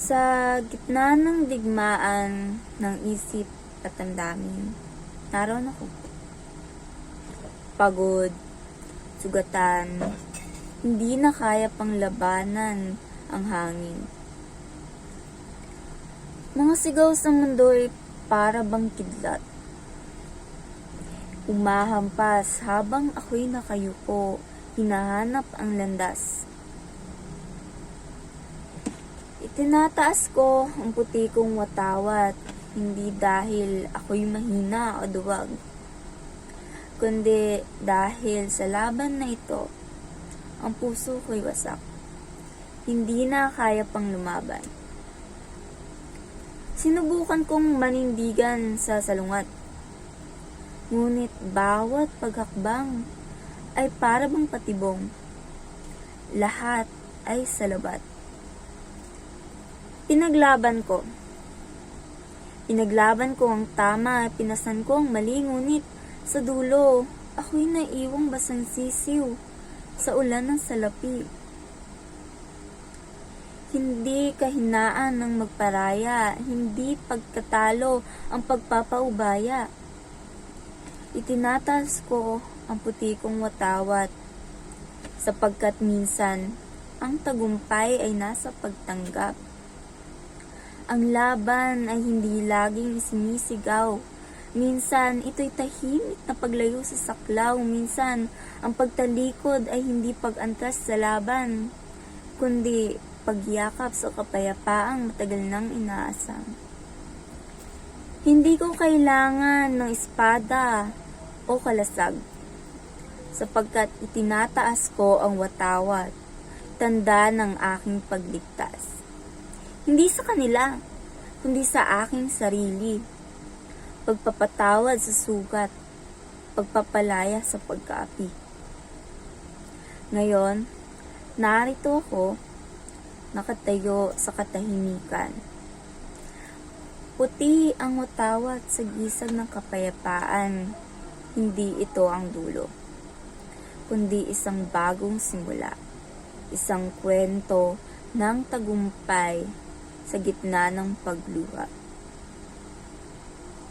Sa gitna ng digmaan ng isip at damdamin, naroon ako. Pagod, sugatan, hindi na kaya pang labanan ang hangin. Mga sigaw sa mundo ay para bang kidlat. Umahampas habang ako'y nakayuko, hinahanap ang landas. Itinataas ko ang puti kong watawat, hindi dahil ako'y mahina o duwag, kundi dahil sa laban na ito, ang puso ko'y wasak. Hindi na kaya pang lumaban. Sinubukan kong manindigan sa salungat. Ngunit bawat paghakbang ay para bang patibong. Lahat ay salabat. Pinaglaban ko. Pinaglaban ko ang tama, pinasan ko ang mali, ngunit sa dulo, ako'y naiwang basang sisiw sa ulan ng salapi. Hindi kahinaan ng magparaya, hindi pagkatalo ang pagpapaubaya. Itinataas ko ang puti kong watawat, sapagkat minsan ang tagumpay ay nasa pagtanggap. Ang laban ay hindi laging sinisigaw. Minsan, ito'y tahimik na paglayo sa saklaw. Minsan, ang pagtalikod ay hindi pag-antas sa laban, kundi pagyakap sa kapayapaang matagal nang inaasam. Hindi ko kailangan ng espada o kalasag, sapagkat itinataas ko ang watawat, tanda ng aking pagligtas. Hindi sa kanila, kundi sa aking sarili. Pagpapatawad sa sugat, pagpapalaya sa pagkaapi. Ngayon, narito ako, nakatayo sa katahimikan. Puti ang watawat sa gisag ng kapayapaan. Hindi ito ang dulo, kundi isang bagong simula. Isang kwento ng tagumpay sa gitna ng pagluha.